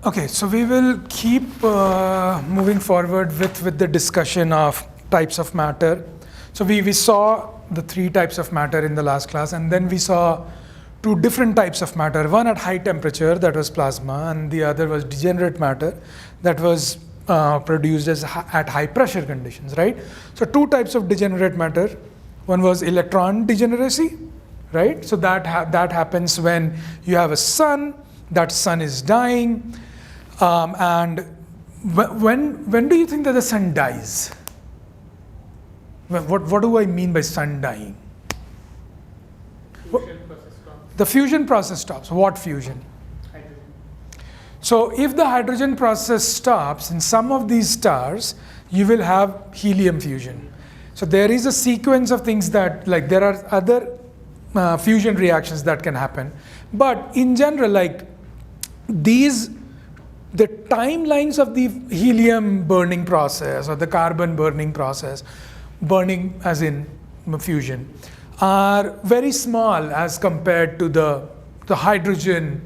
Okay, so we will keep moving forward with the discussion of types of matter. So we saw the 3 types of matter in the last class, and then we saw 2 different types of matter. One at high temperature, that was plasma, and the other was degenerate matter, that was produced at high pressure conditions, right? So 2 types of degenerate matter. One was electron degeneracy, right? So that happens when you have a sun, that sun is dying. And when do you think that the sun dies? What do I mean by sun dying? The fusion process stops. What fusion? Hydrogen. So if the hydrogen process stops in some of these stars, you will have helium fusion. So there is a sequence of things that, like, there are other fusion reactions that can happen. But in general, like the timelines of the helium burning process or the carbon burning process, burning as in fusion, are very small as compared to the hydrogen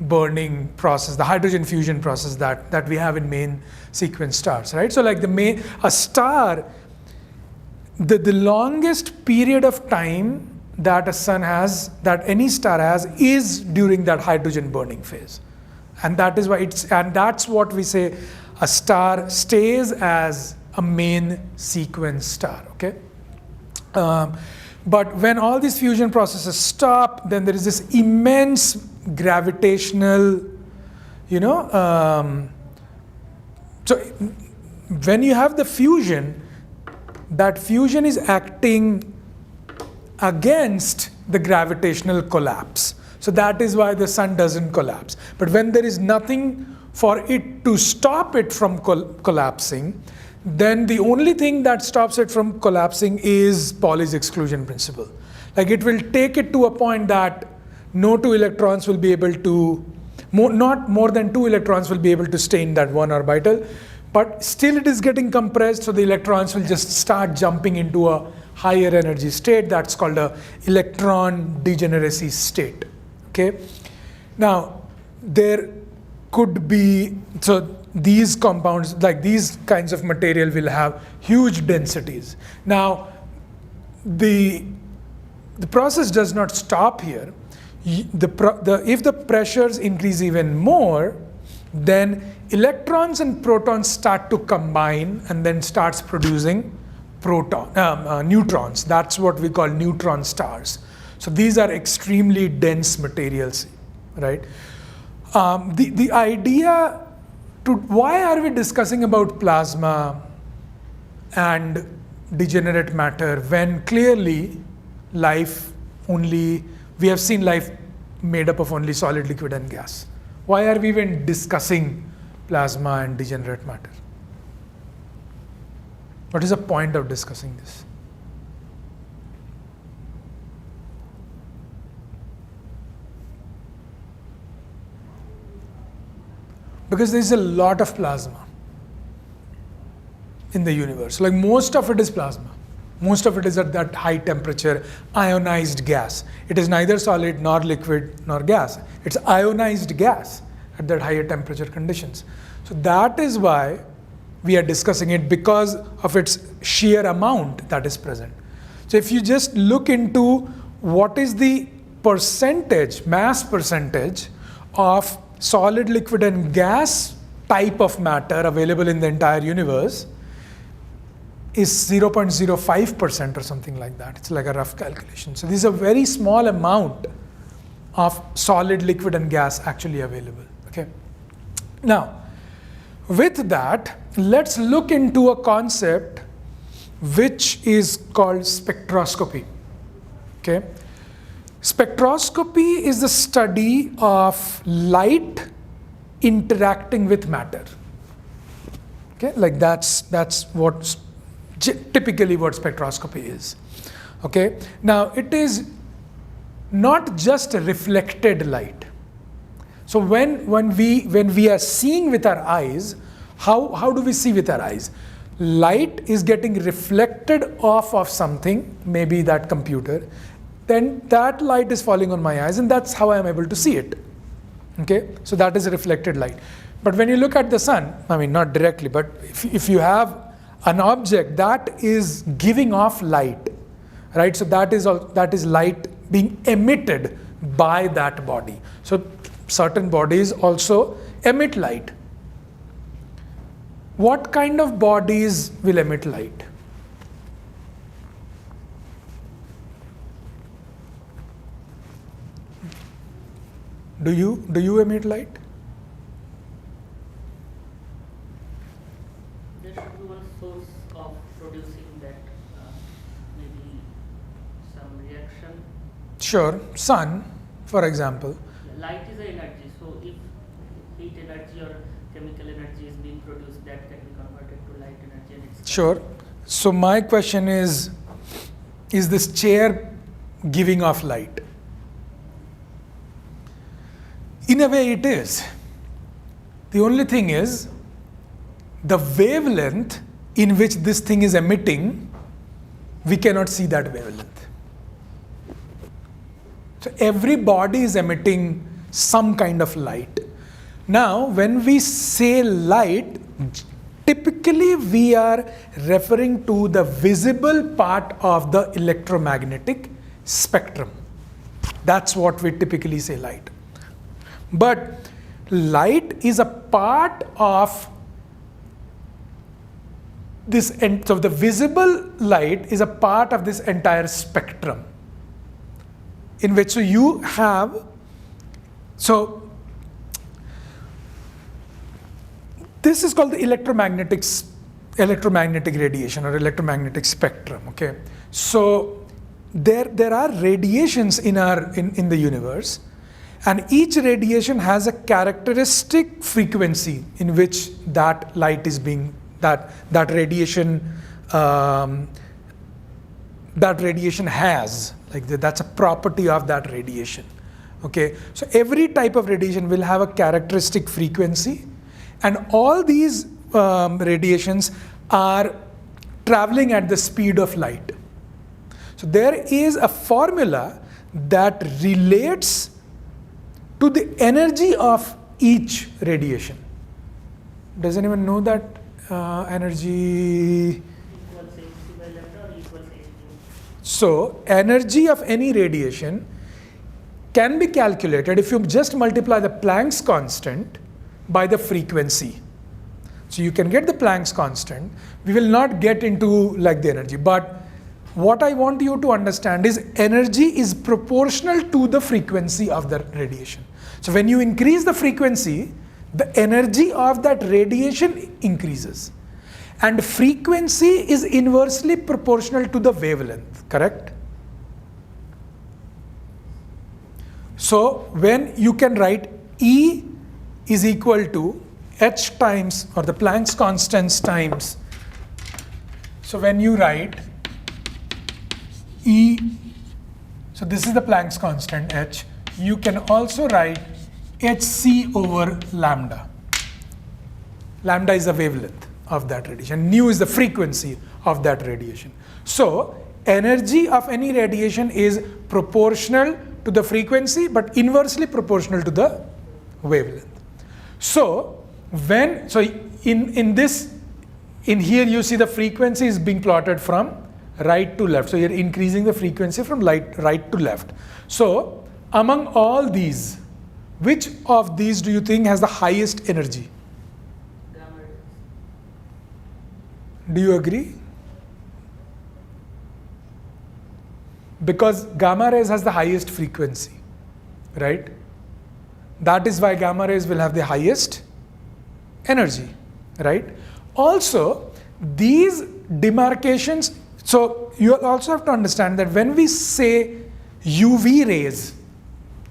burning process, the hydrogen fusion process that we have in main sequence stars, right? So like a star, the longest period of time that a sun has, that any star has, is during that hydrogen burning phase. And that is why that's what we say a star stays as a main sequence star, okay? But when all these fusion processes stop, then there is this immense gravitational, so when you have the fusion, that fusion is acting against the gravitational collapse. So that is why the sun doesn't collapse. But when there is nothing for it to stop it from collapsing, then the only thing that stops it from collapsing is Pauli's exclusion principle. Like, it will take it to a point that no 2 electrons will be able to, not more than 2 electrons will be able to stay in that one orbital, but still it is getting compressed, so the electrons will just start jumping into a higher energy state. That's called a electron degeneracy state. Okay. Now, there could be, so these compounds, like these kinds of material, will have huge densities. Now, the process does not stop here. If the pressures increase even more, then electrons and protons start to combine and then starts producing neutrons. That's what we call neutron stars. So these are extremely dense materials, right? The idea why are we discussing about plasma and degenerate matter when clearly we have seen life made up of only solid, liquid, and gas? Why are we even discussing plasma and degenerate matter? What is the point of discussing this? Because there is a lot of plasma in the universe. Like, most of it is plasma. Most of it is at that high temperature ionized gas. It is neither solid nor liquid nor gas. It's ionized gas at that higher temperature conditions. So that is why we are discussing it, because of its sheer amount that is present. So if you just look into what is the mass percentage of solid, liquid, and gas type of matter available in the entire universe, is 0.05% or something like that. It's like a rough calculation. So this is a very small amount of solid, liquid, and gas actually available. Okay. Now, with that, let's look into a concept which is called spectroscopy. Okay. Spectroscopy is the study of light interacting with matter. Okay, like that's what typically what spectroscopy is. Okay, now it is not just reflected light. So when we are seeing with our eyes, how do we see with our eyes? Light is getting reflected off of something, maybe that computer. Then that light is falling on my eyes, and that's how I am able to see it. Okay, so that is reflected light. But when you look at the sun, I mean not directly, but if you have an object that is giving off light, right? So that is light being emitted by that body. So certain bodies also emit light. What kind of bodies will emit light? Do you emit light? There should be one source of producing that, maybe some reaction. Sure, sun, for example. Light is an energy, so if heat energy or chemical energy is being produced, that can be converted to light energy. And it's Sure. So my question is this chair giving off light? In a way it is. The only thing is, the wavelength in which this thing is emitting, we cannot see that wavelength. So every body is emitting some kind of light. Now, when we say light, typically we are referring to the visible part of the electromagnetic spectrum. That's what we typically say light. But light is a part of this, so the visible light is a part of this entire spectrum, in which you have, so this is called the electromagnetic radiation or electromagnetic spectrum. Okay, so there are radiations in the universe, and each radiation has a characteristic frequency in which that light is being that radiation has, like that's a property of that radiation. Okay, so every type of radiation will have a characteristic frequency, and all these radiations are traveling at the speed of light. So there is a formula that relates to the energy of each radiation. Does anyone know that energy? equals hc by lambda or equals h nu. So energy of any radiation can be calculated if you just multiply the Planck's constant by the frequency. So you can get the Planck's constant. We will not get into like the energy, but what I want you to understand is energy is proportional to the frequency of the radiation. So when you increase the frequency, the energy of that radiation increases. And frequency is inversely proportional to the wavelength, correct? So when you can write E is equal to h times, or the Planck's constants times. So when you write E, so this is the Planck's constant h, you can also write hc over lambda. Lambda is the wavelength of that radiation, nu is the frequency of that radiation. So energy of any radiation is proportional to the frequency but inversely proportional to the wavelength. So in here you see the frequency is being plotted from right to left. So you're increasing the frequency from right to left. So among all these, which of these do you think has the highest energy? Gamma rays. Do you agree? Because gamma rays has the highest frequency, right? That is why gamma rays will have the highest energy, right? Also, these demarcations, so you also have to understand that when we say UV rays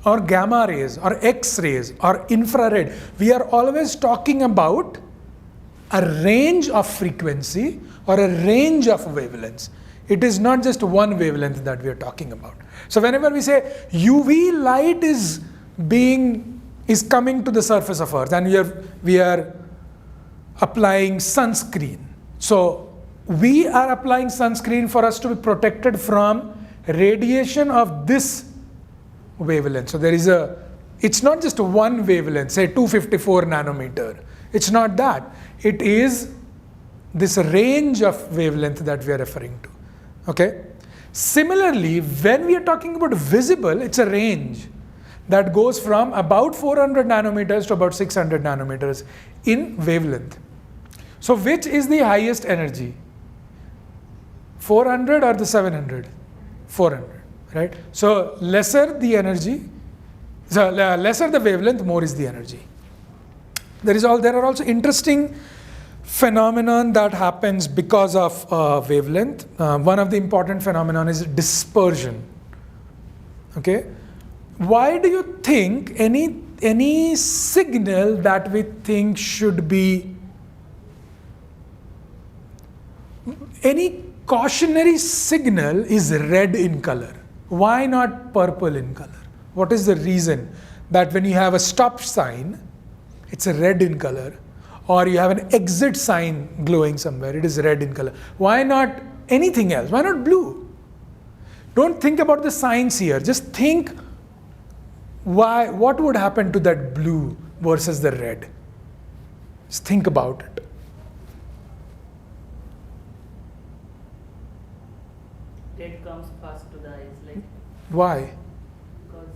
or gamma rays or X rays or infrared, we are always talking about a range of frequency or a range of wavelengths. It is not just one wavelength that we are talking about. So whenever we say UV light is coming to the surface of Earth and we are applying sunscreen. So we are applying sunscreen for us to be protected from radiation of this wavelength. So there is a It's not just one wavelength, say 254 nanometer. It's not that. It is this range of wavelength that we are referring to. Okay? Similarly, when we are talking about visible, it's a range that goes from about 400 nanometers to about 600 nanometers in wavelength. So which is the highest energy? 400 or the 700? 400, right? So lesser the energy, so lesser the wavelength, more is the energy. There are also interesting phenomenon that happens because of wavelength. One of the important phenomenon is dispersion. Okay, why do you think any signal that we think should be, any cautionary signal is red in color? Why not purple in color? What is the reason that when you have a stop sign, it's a red in color, or you have an exit sign glowing somewhere, it is red in color? Why not anything else? Why not blue? Don't think about the signs here. Just think what would happen to that blue versus the red. Just think about it. Red comes fast to the eyes, like. Why? Because.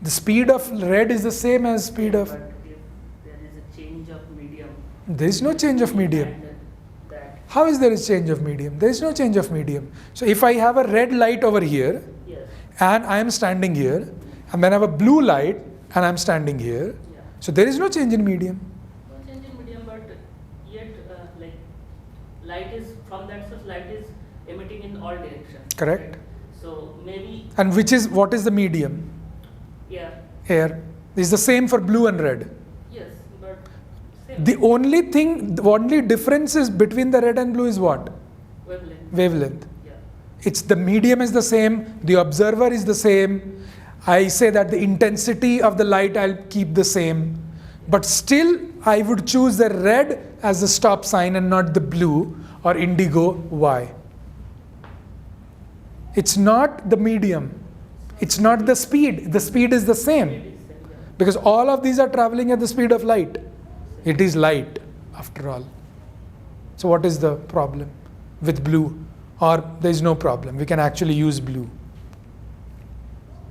The speed of red is the same as speed of. But if there is a change of medium. There is no change of medium. And that. How is there a change of medium? There is no change of medium. So if I have a red light over here, Yes. and I am standing here, and then I have a blue light and I am standing here, Yeah. so there is no change in medium. No change in medium, but yet like light is from that source. Light is emitting in all directions. Correct. Right? So maybe. And what is the medium? Yeah. Air. Is the same for blue and red. Yes, but. Same. The only difference is between the red and blue is what? Wavelength. Wavelength. Yeah. It's the medium is the same, the observer is the same. I say that the intensity of the light I'll keep the same, but still I would choose the red as the stop sign and not the blue or indigo. Why? It's not the medium. It's not the speed. The speed is the same because all of these are traveling at the speed of light. It is light after all. So what is the problem with blue? Or there is no problem. We can actually use blue.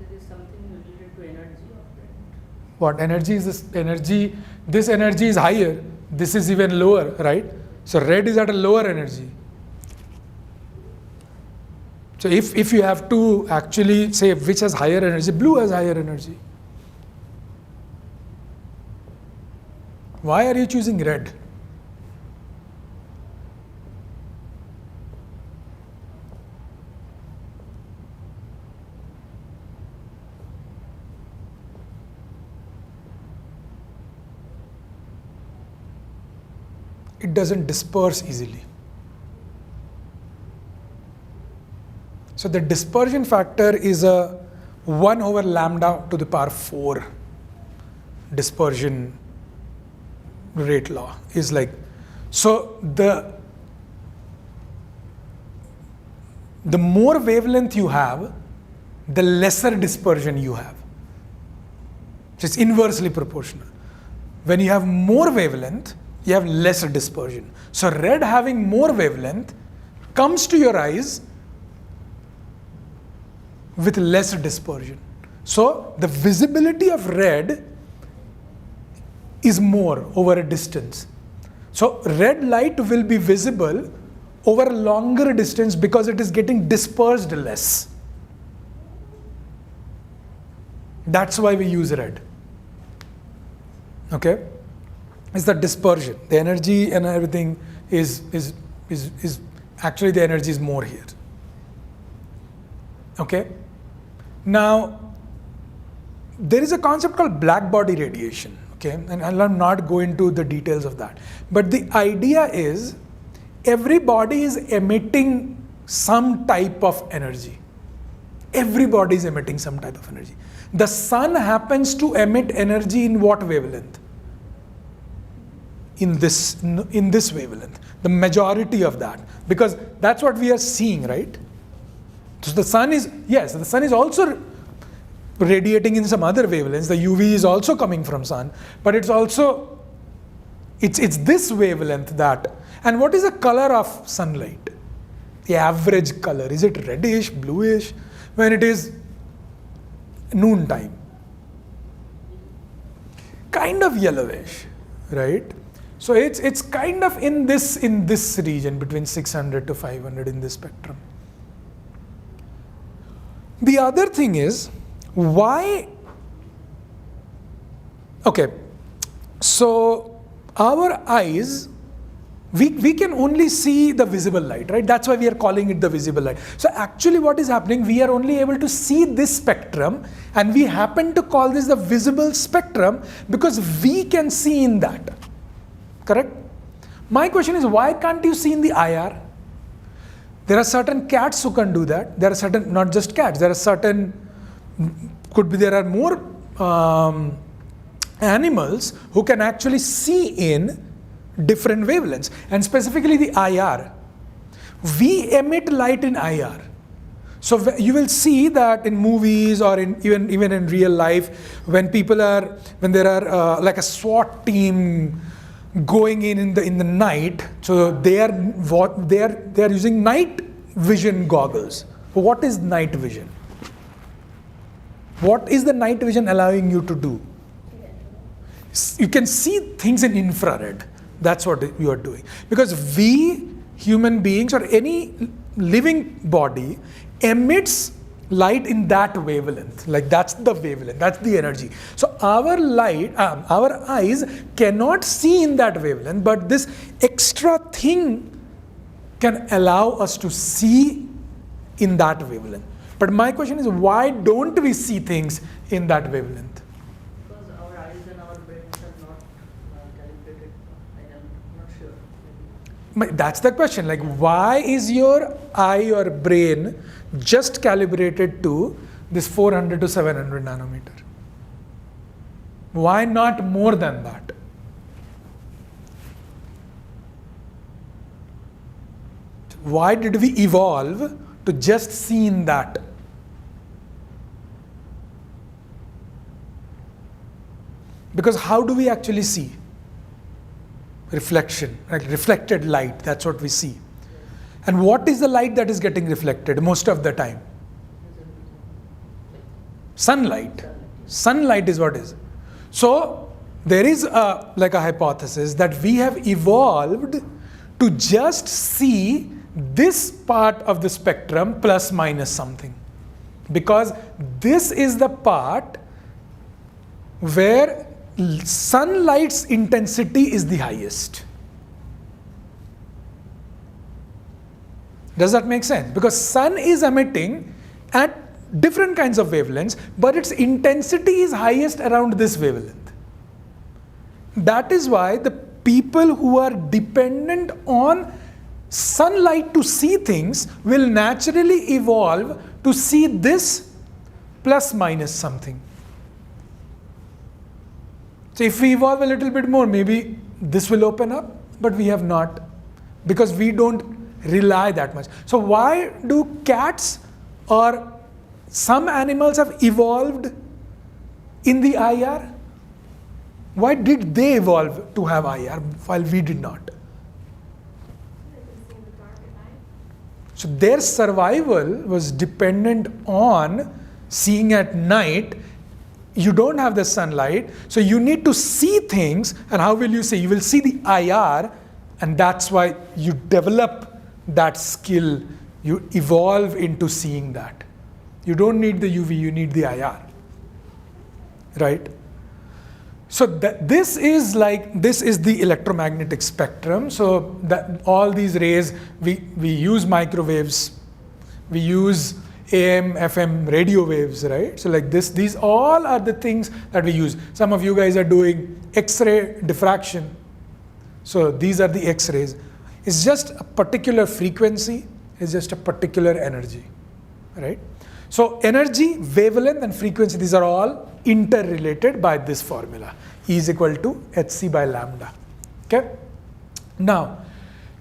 There is something related to energy of that. What energy is this energy? This energy is higher. This is even lower, right? So red is at a lower energy. So if you have to actually say which has higher energy, blue has higher energy. Why are you choosing red? It doesn't disperse easily. So the dispersion factor is a 1 over lambda to the power 4 dispersion rate law is like, so the more wavelength you have, the lesser dispersion you have. So it's inversely proportional. When you have more wavelength, you have lesser dispersion. So red having more wavelength comes to your eyes with lesser dispersion. So the visibility of red is more over a distance. So red light will be visible over a longer distance because it is getting dispersed less. That's why we use red. Okay? It's the dispersion. The energy and everything is actually the energy is more here. Okay? Now, there is a concept called black body radiation. Okay? And I'll not go into the details of that. But the idea is every body is emitting some type of energy. Everybody is emitting some type of energy. The sun happens to emit energy in what wavelength? In this wavelength, the majority of that, because that's what we are seeing, right? So the sun is, yes, the sun is also radiating in some other wavelengths. The UV is also coming from sun, but it's also, it's this wavelength that, and what is the color of sunlight? The average color, is it reddish, bluish, when it is noon time? Kind of yellowish, right? So it's kind of in this region between 600 to 500 in this spectrum. The other thing is, why? Okay, so our eyes, we can only see the visible light, right? That's why we are calling it the visible light. So actually what is happening, we are only able to see this spectrum, and we happen to call this the visible spectrum because we can see in that. Correct? My question is, why can't you see in the IR? There are certain cats who can do that. There are certain, not just cats, there are certain, there are more animals who can actually see in different wavelengths, and specifically the IR. We emit light in IR. So you will see that in movies or even in real life, when there are like a SWAT team going in the night, so they are using night vision goggles. What is night vision? What is the night vision allowing you to do? You can see things in infrared. That's what you are doing. Because we, human beings or any living body, emits light in that wavelength. Like that's the wavelength, that's the energy. So our eyes cannot see in that wavelength, but this extra thing can allow us to see in that wavelength. But my question is, why don't we see things in that wavelength? Because our eyes and our brains are not calibrated. I am not sure. That's the question. Like, why is your eye or brain just calibrated to this 400 to 700 nanometer? Why not more than that? Why did we evolve to just see in that? Because how do we actually see? Reflection, like reflected light, that's what we see. And what is the light that is getting reflected most of the time? Sunlight. Sunlight is what is. So there is a hypothesis that we have evolved to just see this part of the spectrum plus minus something. Because this is the part where sunlight's intensity is the highest. Does that make sense? Because sun is emitting at different kinds of wavelengths, but its intensity is highest around this wavelength. That is why the people who are dependent on sunlight to see things will naturally evolve to see this plus minus something. So if we evolve a little bit more, maybe this will open up, but we have not, because we don't rely that much. So why do cats or some animals have evolved in the IR? Why did they evolve to have IR while we did not? So their survival was dependent on seeing at night. You don't have the sunlight, so you need to see things. And how will you see? You will see the IR, and that's why you develop that skill. You evolve into seeing that. You don't need the UV, you need the IR, right? So this is the electromagnetic spectrum. So that all these rays, we use microwaves, we use AM, FM, radio waves, right? So like this, these all are the things that we use. Some of you guys are doing X-ray diffraction. So these are the X-rays. It's just a particular frequency, it's just a particular energy, right? So energy, wavelength, and frequency, these are all interrelated by this formula. E is equal to hc by lambda, okay? Now,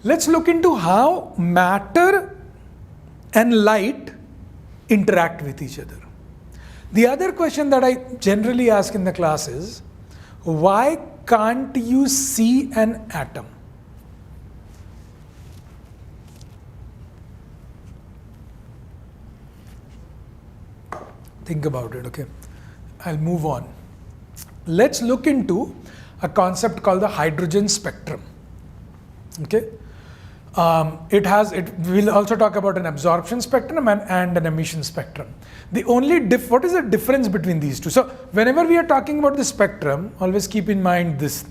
let's look into how matter and light interact with each other. The other question that I generally ask in the class is, why can't you see an atom? Think about it, okay? I'll move on. Let's look into a concept called the hydrogen spectrum. Okay? We'll also talk about an absorption spectrum and an emission spectrum. The only what is the difference between these two? So whenever we are talking about the spectrum, always keep in mind this,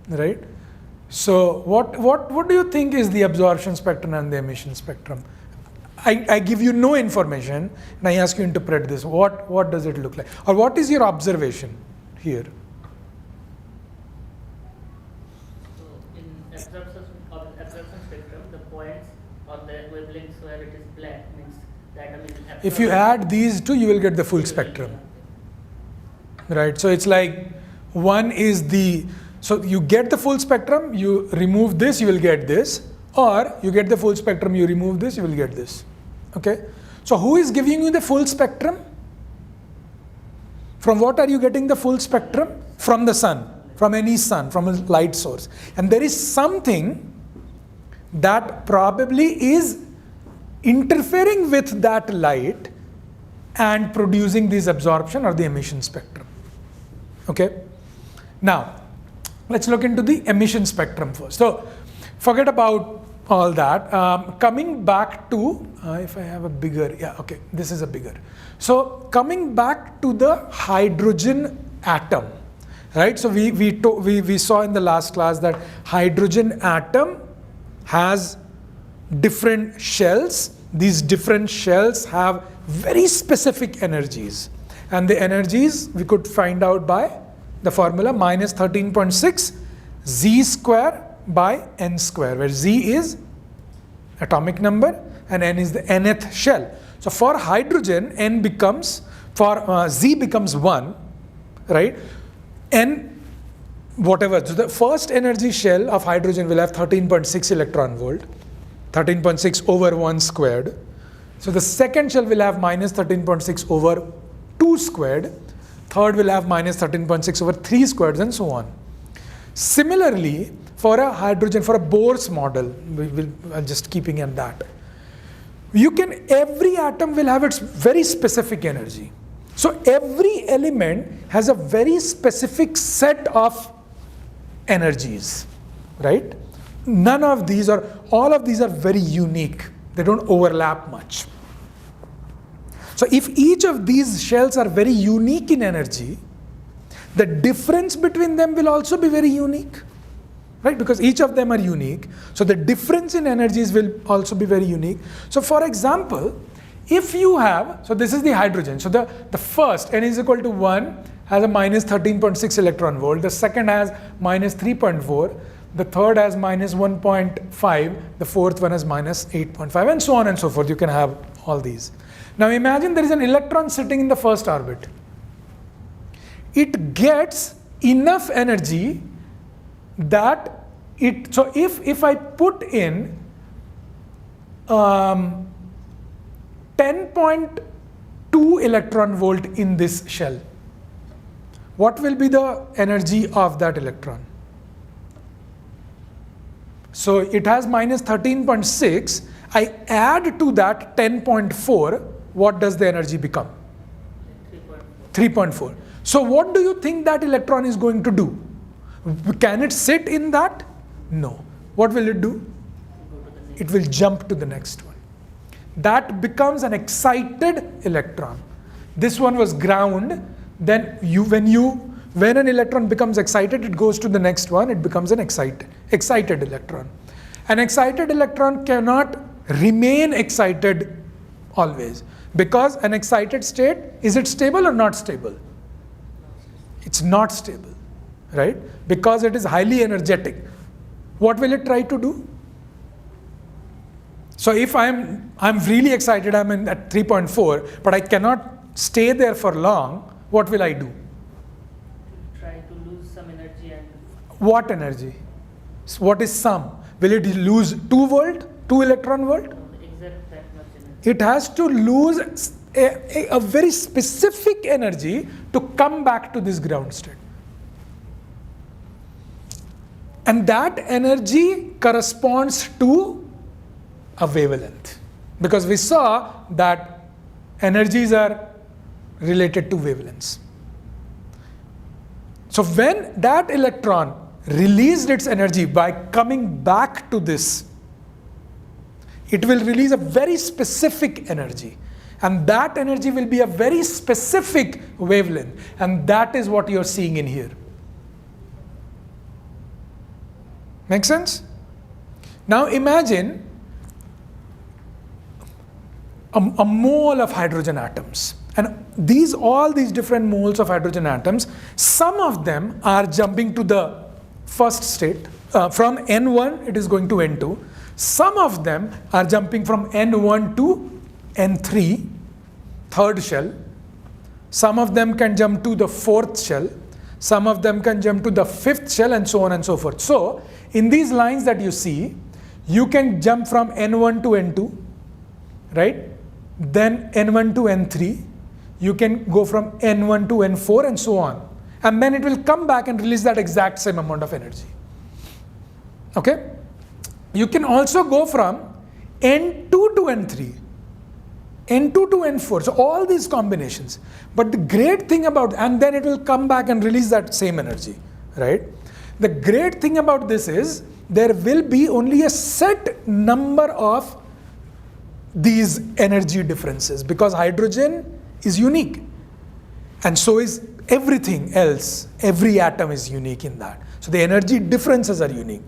right? So what do you think is the absorption spectrum and the emission spectrum? I give you no information and I ask you to interpret this. What does it look like? Or what is your observation here? So in absorption spectrum, the points on the wavelengths where it is black means the atom is absorbed. If you add these two, you will get the full spectrum. Right? So it's like one is so you get the full spectrum, you remove this, you will get this. Or you get the full spectrum, you remove this, you will get this. Okay? So who is giving you the full spectrum? From what are you getting the full spectrum? From the sun, from any sun, from a light source. And there is something that probably is interfering with that light and producing this absorption or the emission spectrum. Okay? Now, let's look into the emission spectrum first. So, forget about all that. Coming back to, if I have a bigger, yeah, okay, this is a bigger. So coming back to the hydrogen atom, right? So we saw in the last class that hydrogen atom has different shells. These different shells have very specific energies. And the energies we could find out by the formula minus 13.6 Z square by n square, where Z is atomic number and n is the nth shell. So for hydrogen, n becomes, for Z becomes 1, right? N, whatever, so the first energy shell of hydrogen will have 13.6 electron volt, 13.6 over 1 squared. So the second shell will have minus 13.6 over 2 squared, third will have minus 13.6 over 3 squared, and so on. Similarly, for a hydrogen, for a Bohr's model, I'm just keeping in that, every atom will have its very specific energy. So every element has a very specific set of energies, right? None of these or all of these are very unique. They don't overlap much. So if each of these shells are very unique in energy, the difference between them will also be very unique, right? Because each of them are unique. So the difference in energies will also be very unique. So for example, if you have, so this is the hydrogen. So the first, n is equal to 1, has a minus 13.6 electron volt. The second has minus 3.4. The third has minus 1.5. The fourth one has minus 8.5, and so on and so forth. You can have all these. Now imagine there is an electron sitting in the first orbit. It gets enough energy that so if I put in 10.2 electron volt in this shell, what will be the energy of that electron? So it has minus 13.6. I add to that 10.4. What does the energy become? 3.4. So what do you think that electron is going to do? Can it sit in that? No. What will it do? It will jump to the next one. That becomes an excited electron. This one was ground. Then when an electron becomes excited, it goes to the next one. It becomes an excited electron. An excited electron cannot remain excited always, because an excited state, is it stable or not stable? It's not stable, right? Because it is highly energetic. What will it try to do? So if I'm really excited, I'm at 3.4, but I cannot stay there for long, what will I do? Try to lose some energy. And what energy? What is some? Will it lose 2 volt, 2 electron volt? exact that much energy. It has to lose a very specific energy to come back to this ground state. And that energy corresponds to a wavelength, because we saw that energies are related to wavelengths. So when that electron released its energy by coming back to this, it will release a very specific energy, and that energy will be a very specific wavelength, and that is what you're seeing in here. Make sense? Now imagine a mole of hydrogen atoms, and all these different moles of hydrogen atoms, some of them are jumping to the first state. From N1 it is going to N2. Some of them are jumping from N1 to N3, third shell. Some of them can jump to the fourth shell. Some of them can jump to the fifth shell, and so on and so forth. So in these lines that you see, you can jump from N1 to N2, right? Then N1 to N3. You can go from N1 to N4 and so on. And then it will come back and release that exact same amount of energy. Okay? You can also go from N2 to N3, N2 to N4. So all these combinations. But the great thing about, and then it will come back and release that same energy, right? The great thing about this is there will be only a set number of these energy differences, because hydrogen is unique, and so is everything else. Every atom is unique in that. So the energy differences are unique.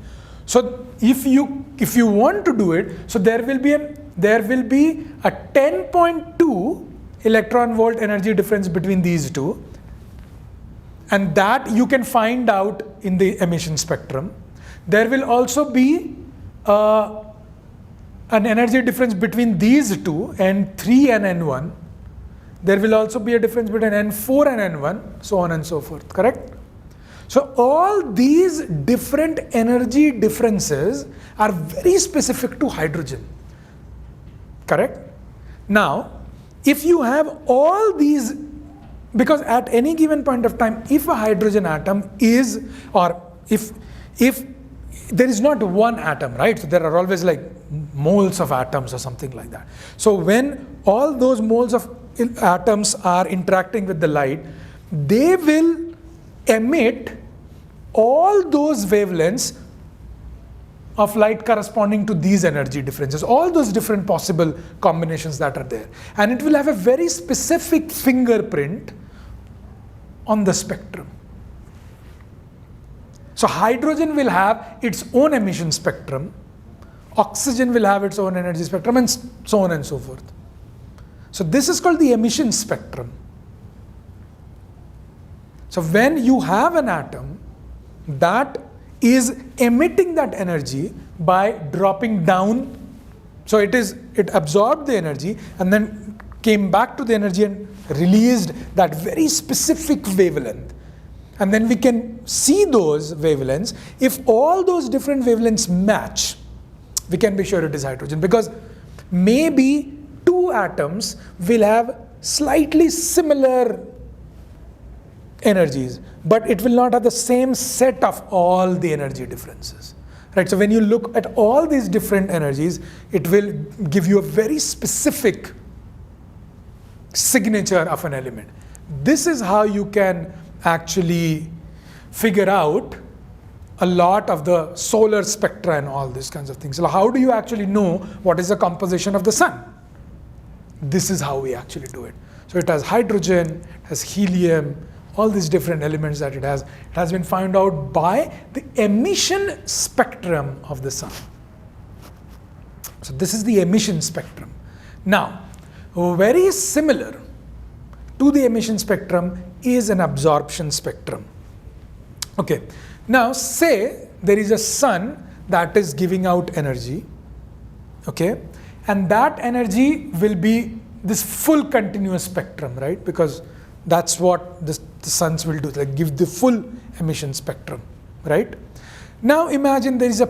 So if you want to do it, so there will be a 10.2 electron volt energy difference between these two, and that you can find out in the emission spectrum. There will also be an energy difference between these two, N3 and N1. There will also be a difference between N4 and N1, so on and so forth, correct? So all these different energy differences are very specific to hydrogen, correct? Now, if you have all these, because at any given point of time, if a hydrogen atom is, or if there is not one atom, right? So there are always like moles of atoms or something like that. So when all those moles of atoms are interacting with the light, they will emit all those wavelengths of light corresponding to these energy differences, all those different possible combinations that are there. And it will have a very specific fingerprint on the spectrum. So hydrogen will have its own emission spectrum, oxygen will have its own energy spectrum, and so on and so forth. So this is called the emission spectrum. So when you have an atom that is emitting that energy by dropping down, so it absorbed the energy and then came back to the energy and released that very specific wavelength. And then we can see those wavelengths. If all those different wavelengths match, we can be sure it is hydrogen, because maybe two atoms will have slightly similar energies, but it will not have the same set of all the energy differences, right? So when you look at all these different energies, it will give you a very specific signature of an element. This is how you can actually figure out a lot of the solar spectra and all these kinds of things. So how do you actually know what is the composition of the sun? This is how we actually do it. So it has hydrogen, it has helium, all these different elements that it has. It has been found out by the emission spectrum of the sun. So this is the emission spectrum. Now, very similar to the emission spectrum is an absorption spectrum. Okay, now say there is a sun that is giving out energy, okay, and that energy will be this full continuous spectrum, right? Because that's what the suns will do, like give the full emission spectrum, right? Now imagine there is a